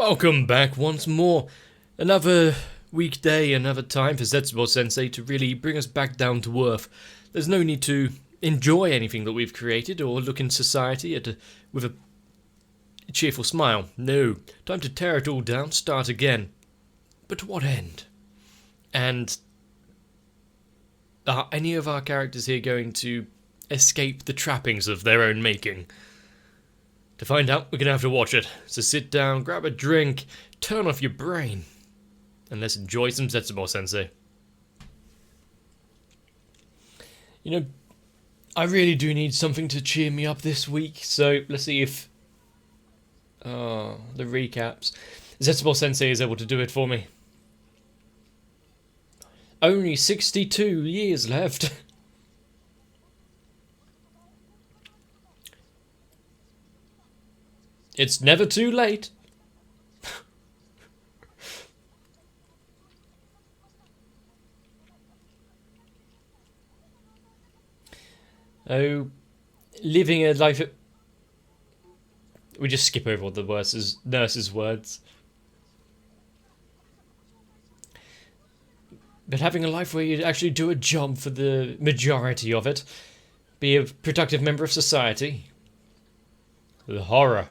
Welcome back once more. Another weekday, another time for Zetsubou Sensei to really bring us back down to earth. There's no need to enjoy anything that we've created or look in society with a cheerful smile. No, time to tear it all down, start again. But to what end? And are any of our characters here going to escape the trappings of their own making? To find out, we're going to have to watch it. So sit down, grab a drink, turn off your brain, and let's enjoy some Zetsubou Sensei. You know, I really do need something to cheer me up this week, so let's see if the recaps. Zetsubou Sensei is able to do it for me. Only 62 years left. It's never too late. Oh, living a life. We just skip over all the nurse's words. But having a life where you actually do a job for the majority of it, be a productive member of society. The horror.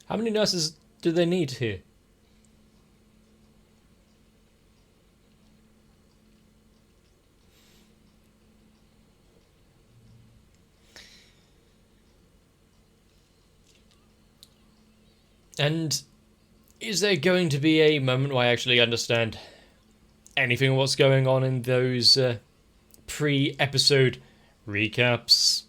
How many nurses do they need here? And is there going to be a moment where I actually understand anything of what's going on in those pre-episode recaps?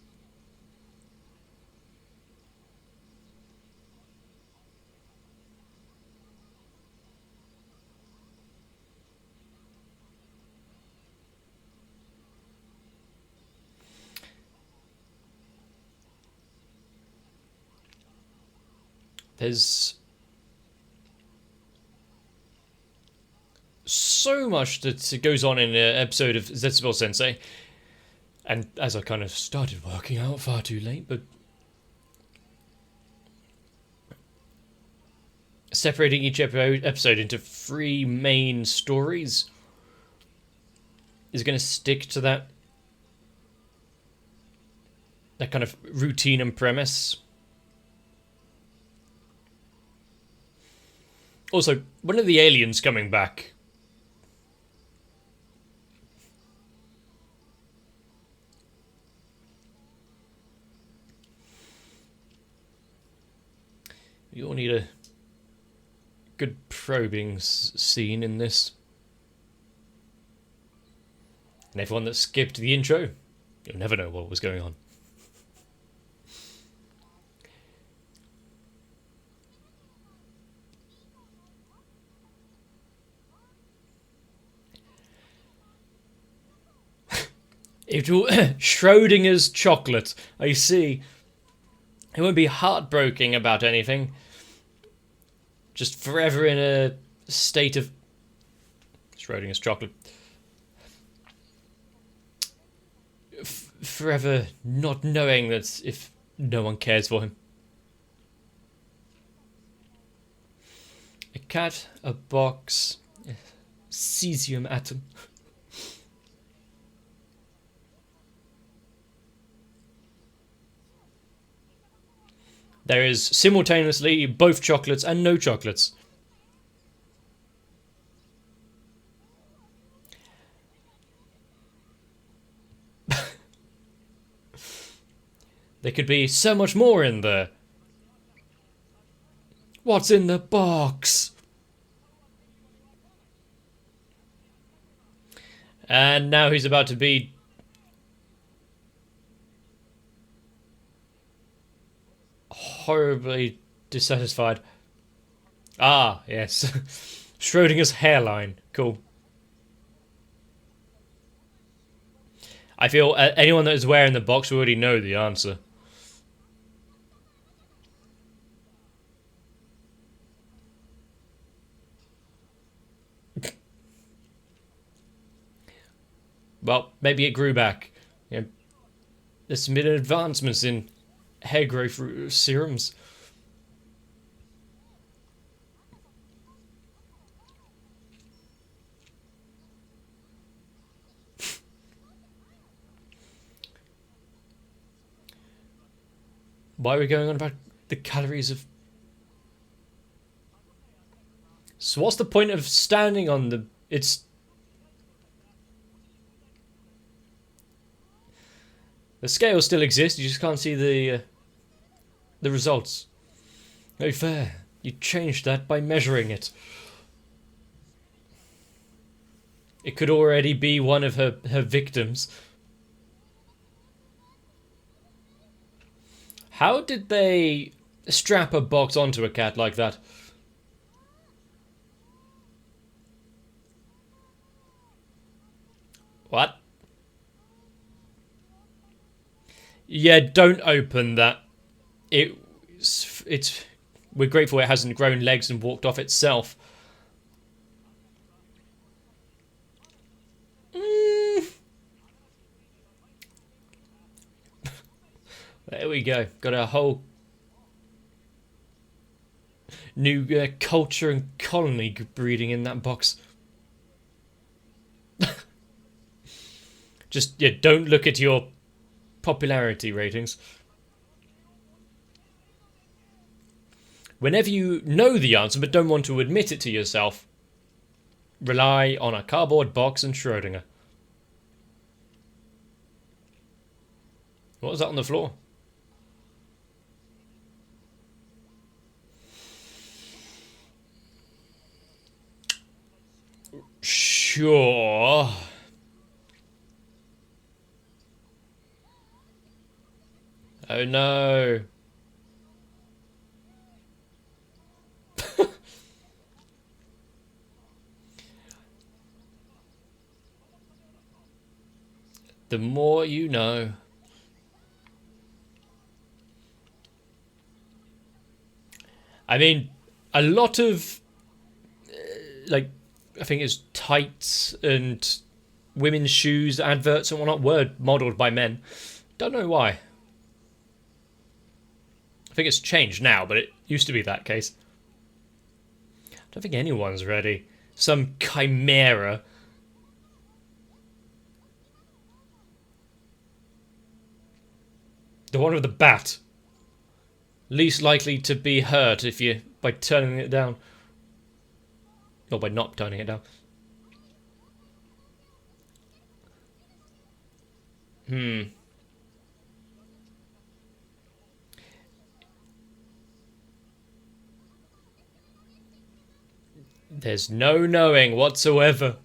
There's so much that goes on in an episode of Zetsubou Sensei, and as I kind of started working out far too late, but separating each episode into 3 main stories is going to stick to that kind of routine and premise. Also, when are the aliens coming back? We all need a good probing scene in this. And everyone that skipped the intro, you'll never know what was going on. It will Schrodinger's chocolate. I see. It won't be heartbroken about anything. Just forever in a state of Schrodinger's chocolate. Forever not knowing that if no one cares for him. A cat, a box, a cesium atom. There is simultaneously both chocolates and no chocolates. There could be so much more in there. What's in the box? And now he's about to be horribly dissatisfied. Ah, yes. Schrodinger's hairline. Cool. I feel anyone that is wearing the box will already know the answer. Well, maybe it grew back. You know, there's been advancements in hair growth serums. Why are we going on about the calories of... So what's the point of standing on the... It's... The scale still exists, you just can't see the results. No fair. You changed that by measuring it. It could already be one of her victims. How did they strap a box onto a cat like that? What? Yeah, don't open that. It's we're grateful it hasn't grown legs and walked off itself. There we go. Got a whole new culture and colony breeding in that box. Just, yeah, don't look at your popularity ratings. Whenever you know the answer but don't want to admit it to yourself, rely on a cardboard box and Schrödinger. What was that on the floor? Sure. Oh no. The more you know. I mean, a lot of, like, I think it's tights and women's shoes adverts and whatnot were modelled by men. Don't know why. I think it's changed now, but it used to be that case. I don't think anyone's ready. Some chimera. The one with the bat. Least likely to be hurt if you by turning it down. Or by not turning it down. There's no knowing whatsoever.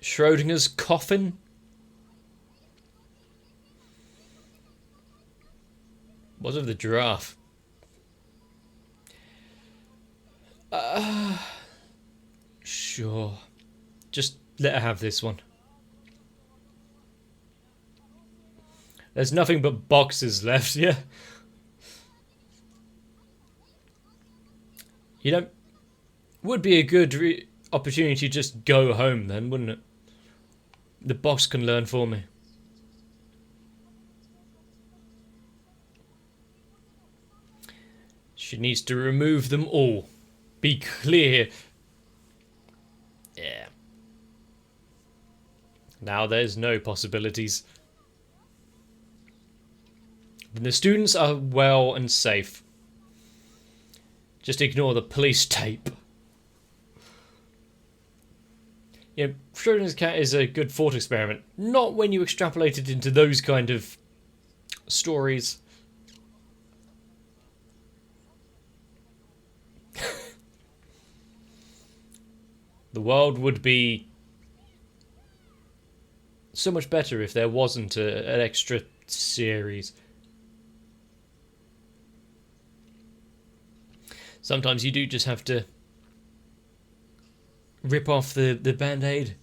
Schrodinger's coffin? What of the giraffe? Sure. Just let her have this one. There's nothing but boxes left, yeah. You know, would be a good opportunity to just go home then, wouldn't it? The box can learn for me. She needs to remove them all. Be clear. Yeah. Now there's no possibilities. The students are well and safe. Just ignore the police tape. Yeah, Schrodinger's cat is a good thought experiment. Not when you extrapolate it into those kind of stories. The world would be so much better if there wasn't an extra series. Sometimes you do just have to rip off the band-aid,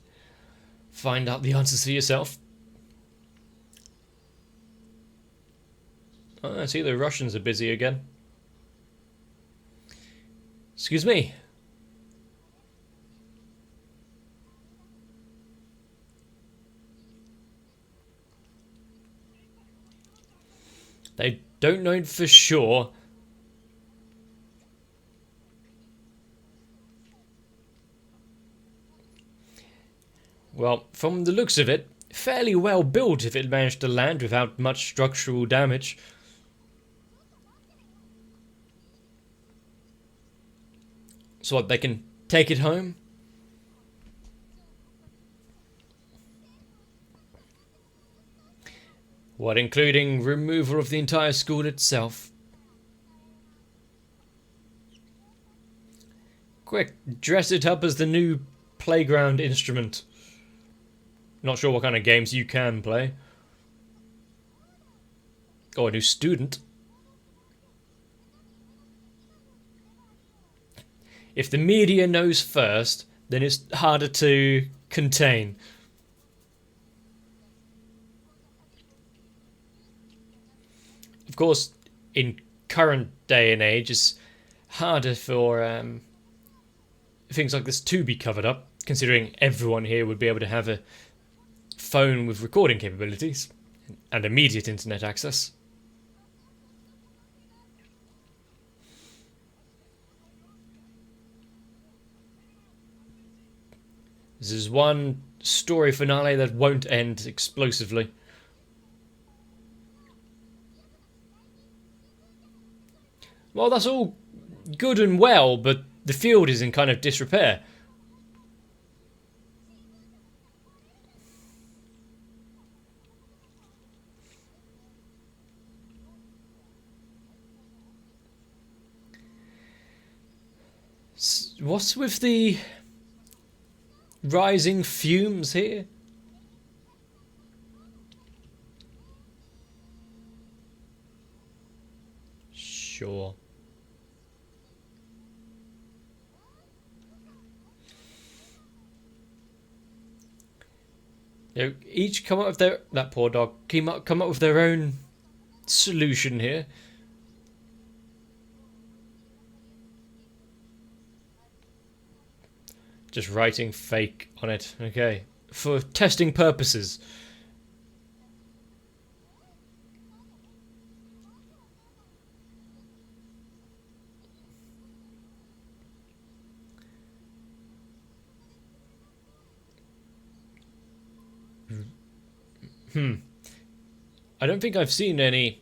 find out the answers for yourself. Oh, I see the Russians are busy again. Excuse me. They don't know for sure. Well, from the looks of it, fairly well built if it managed to land without much structural damage. So what, they can take it home? What, including removal of the entire school itself? Quick, dress it up as the new playground instrument. Not sure what kind of games you can play. Oh, a new student. If the media knows first, then it's harder to contain. Of course, in current day and age, it's harder for things like this to be covered up, considering everyone here would be able to have a phone with recording capabilities and immediate internet access. This is one story finale that won't end explosively. Well, that's all good and well, but the field is in kind of disrepair. What's with the rising fumes here? Sure. You know, each come up with their... That poor dog. Come up with their own solution here. Just writing fake on it. Okay. For testing purposes. I don't think I've seen any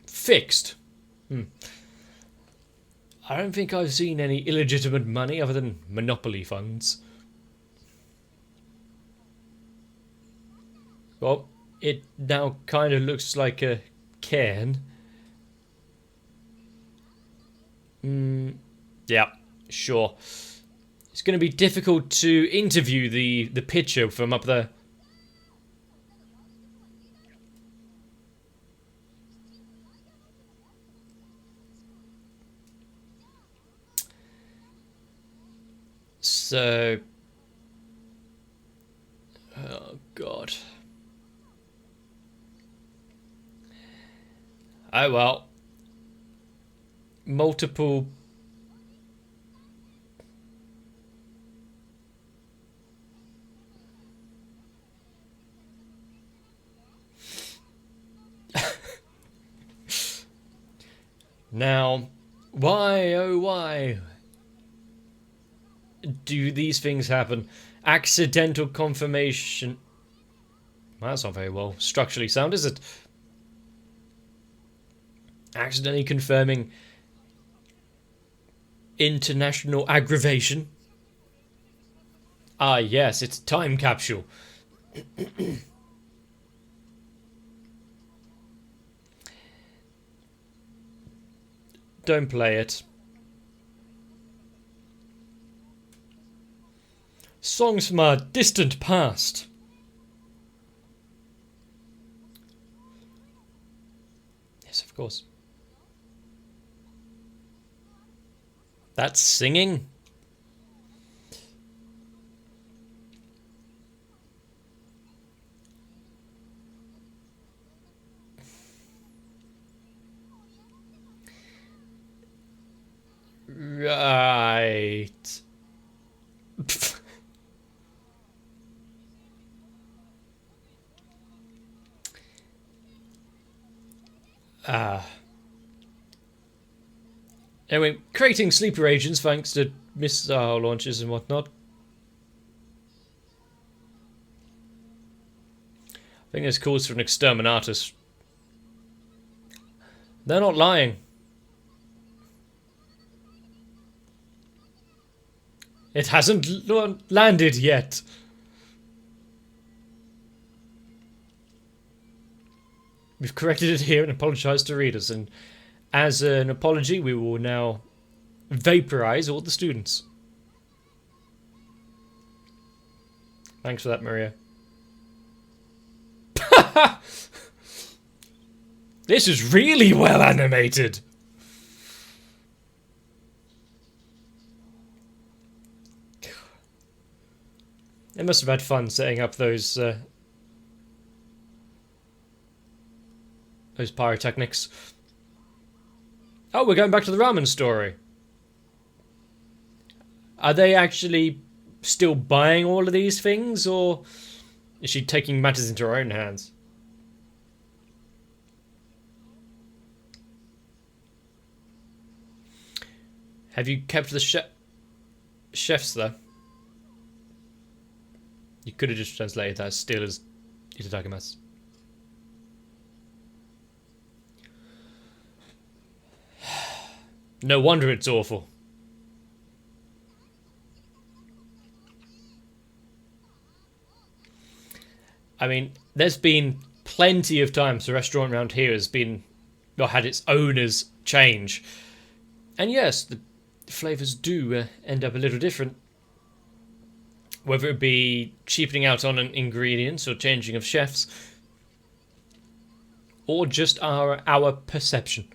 fixed. I don't think I've seen any illegitimate money other than monopoly funds. Well, it now kind of looks like a cairn. Yeah, sure. It's going to be difficult to interview the picture from up there. So... Oh, God. Oh, well. Multiple... Now, why, oh why, do these things happen? Accidental confirmation... Well, that's not very well structurally sound, is it? Accidentally confirming international aggravation. Ah, yes, it's a time capsule. Don't play it. Songs from our distant past. Yes, of course. That's singing? Right. Anyway, creating sleeper agents thanks to missile launches and whatnot. I think this calls for an exterminatus. They're not lying. It hasn't landed yet. We've corrected it here and apologised to readers, and as an apology we will now vaporise all the students. Thanks for that, Maria. This is really well animated. They must have had fun setting up those pyrotechnics. Oh, we're going back to the ramen story. Are they actually still buying all of these things, or is she taking matters into her own hands? Have you kept the chefs there? You could have just translated that still as itadakimasu. No wonder it's awful. I mean, there's been plenty of times the restaurant around here has been, or had its owners change. And yes, the flavours do end up a little different. Whether it be cheapening out on ingredients or changing of chefs, or just our perception.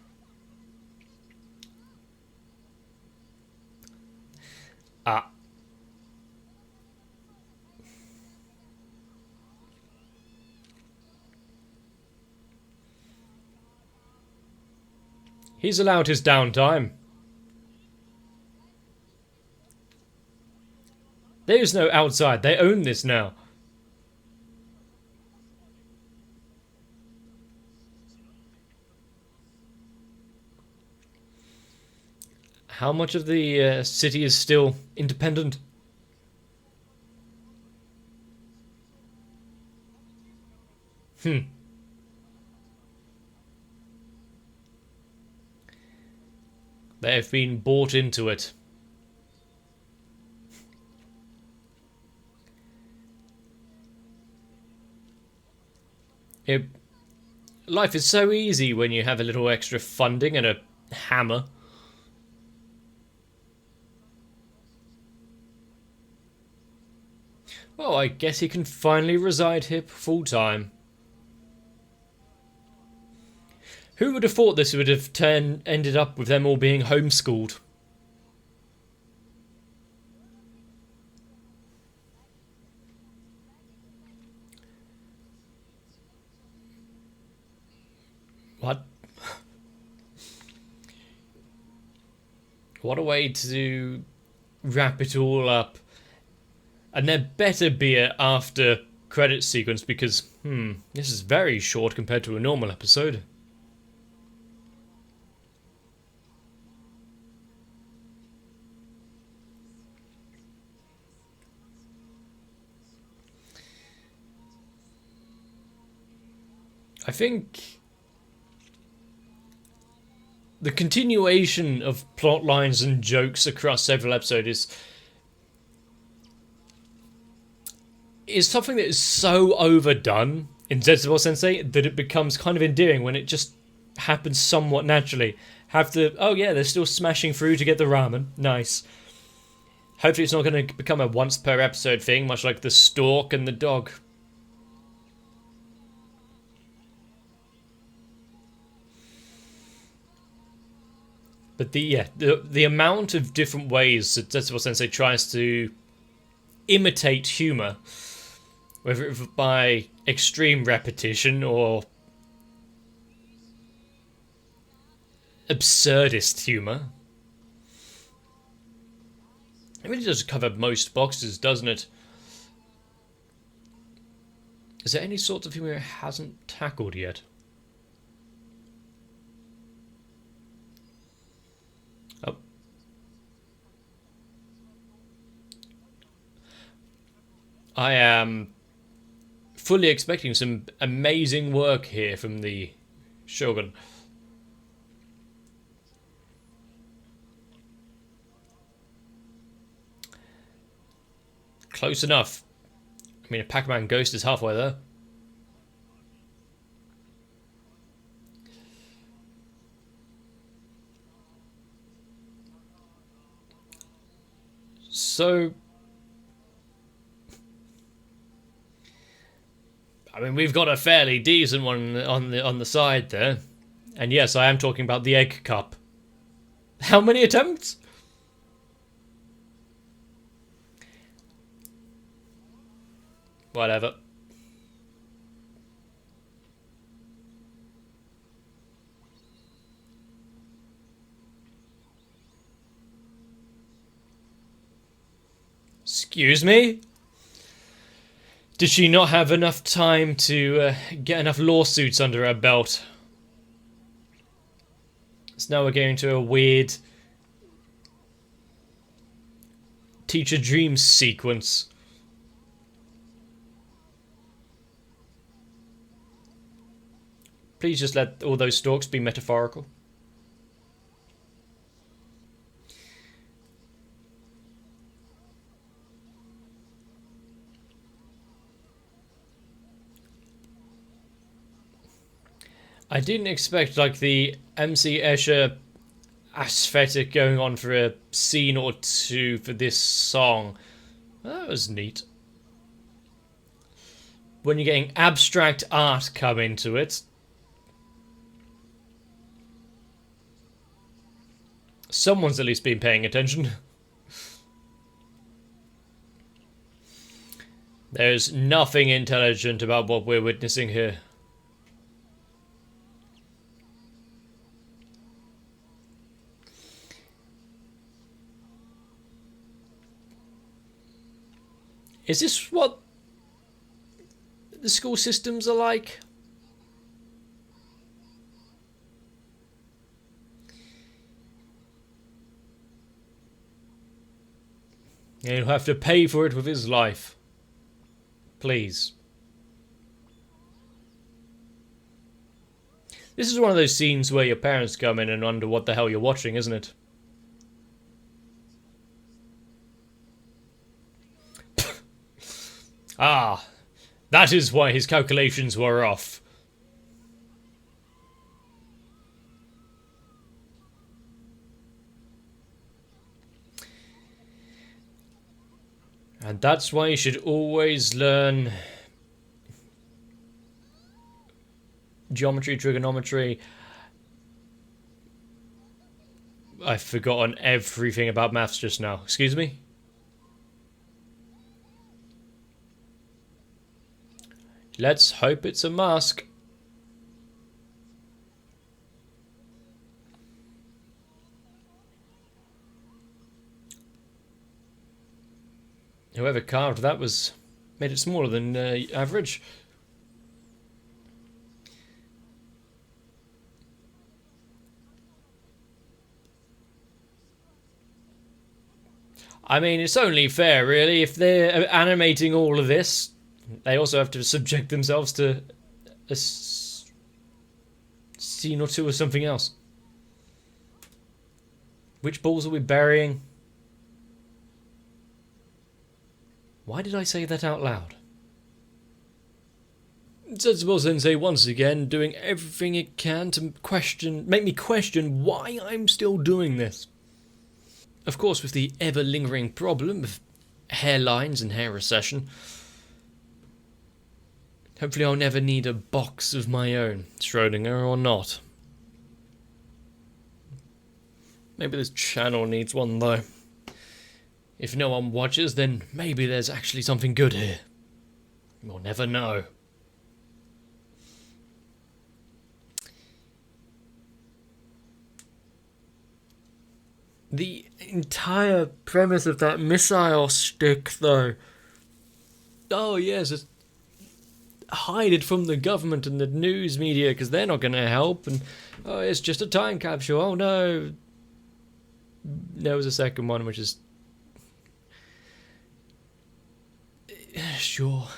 He's allowed his downtime. There's no outside. They own this now. How much of the city is still independent? They have been bought into it. Life is so easy when you have a little extra funding and a hammer. Well, I guess he can finally reside here full time. Who would have thought this would have ended up with them all being homeschooled? What? What a way to wrap it all up. And there better be an after credit sequence because, this is very short compared to a normal episode. I think the continuation of plot lines and jokes across several episodes is something that is so overdone in Zetsubou Sensei that it becomes kind of endearing when it just happens somewhat naturally. Oh yeah, they're still smashing through to get the ramen. Nice. Hopefully it's not going to become a once per episode thing, much like the stork and the dog. But the amount of different ways that Zetsubou Sensei tries to imitate humour, whether it's by extreme repetition or absurdist humour. It really does cover most boxes, doesn't it? Is there any sorts of humour it hasn't tackled yet? Oh. I am fully expecting some amazing work here from the Shogun. Close enough. I mean, a Pac-Man ghost is halfway there. So, I mean, we've got a fairly decent one on the side there. And yes, I am talking about the egg cup. How many attempts? Whatever. Excuse me? Did she not have enough time to get enough lawsuits under her belt? So now we're going to a weird teacher dreams sequence. Please just let all those stalks be metaphorical. I didn't expect like the MC Escher aesthetic going on for a scene or two for this song. That was neat. When you're getting abstract art come into it. Someone's at least been paying attention. There's nothing intelligent about what we're witnessing here. Is this what the school systems are like? He'll have to pay for it with his life. Please. This is one of those scenes where your parents come in and wonder what the hell you're watching, isn't it? Ah, that is why his calculations were off. And that's why you should always learn geometry, trigonometry. I've forgotten everything about maths just now. Excuse me? Let's hope it's a mask. Whoever carved that made it smaller than average. I mean, it's only fair, really. If they're animating all of this, they also have to subject themselves to a scene or two or something else. Which balls are we burying? Why did I say that out loud? Zetsubou Sensei once again doing everything it can to make me question why I'm still doing this. Of course, with the ever-lingering problem of hairlines and hair recession. Hopefully I'll never need a box of my own, Schrodinger or not. Maybe this channel needs one though. If no one watches, then maybe there's actually something good here. We'll never know. The entire premise of that missile stick, though. Oh, yes, it's hide it from the government and the news media because they're not going to help. And, oh, it's just a time capsule. Oh, no. There was a second one, which is... Sure.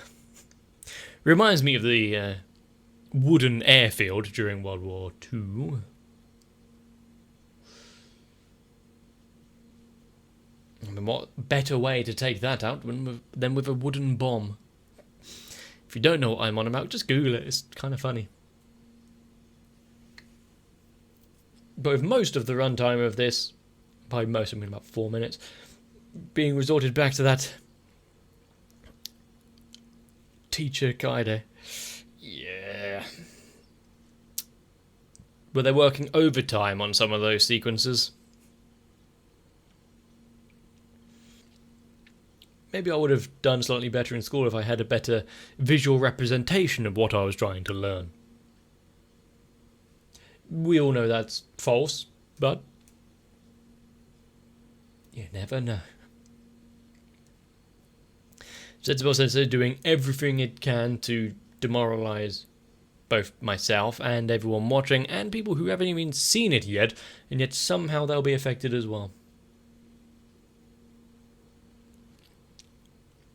Reminds me of the wooden airfield during World War II. I mean, what better way to take that out than with a wooden bomb? If you don't know what I'm on about, just Google it. It's kind of funny. But with most of the runtime of this, by most I mean about 4 minutes, being resorted back to that teacher Kaide. Yeah. But they're working overtime on some of those sequences. Maybe I would have done slightly better in school if I had a better visual representation of what I was trying to learn. We all know that's false, but you never know. Zetsubou Sensei doing everything it can to demoralize both myself and everyone watching, and people who haven't even seen it yet, and yet somehow they'll be affected as well.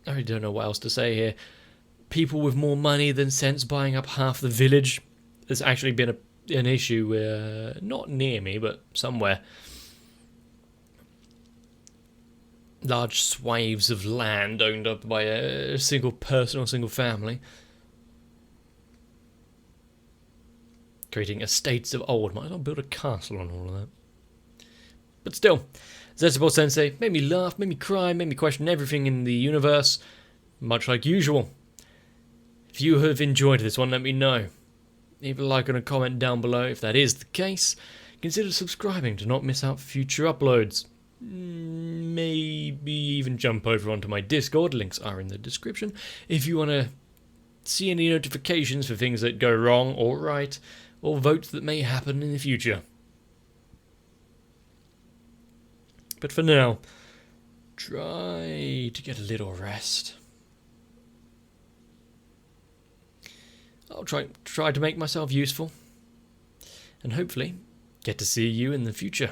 I really don't know what else to say here. People with more money than sense buying up half the village has actually been an issue, not near me, but somewhere. Large swathes of land owned up by a single person or single family, creating estates of old. Might as well build a castle on all of that. But still, Zetsubou Sensei made me laugh, made me cry, made me question everything in the universe, much like usual. If you have enjoyed this one, let me know. Leave a like and a comment down below if that is the case. Consider subscribing to not miss out future uploads. Maybe even jump over onto my Discord, links are in the description, if you want to see any notifications for things that go wrong or right, or votes that may happen in the future. But for now, try to get a little rest. I'll try to make myself useful, and hopefully get to see you in the future.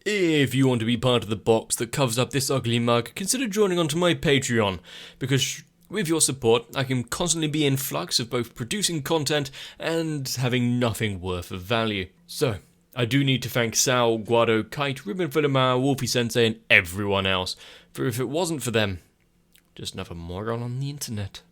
If you want to be part of the box that covers up this ugly mug, consider joining onto my Patreon, because with your support I can constantly be in flux of both producing content and having nothing worth of value. So, I do need to thank Sal, Guado, Kite, Ruben Filamar, Wolfie Sensei and everyone else, for if it wasn't for them, just another moron on the internet.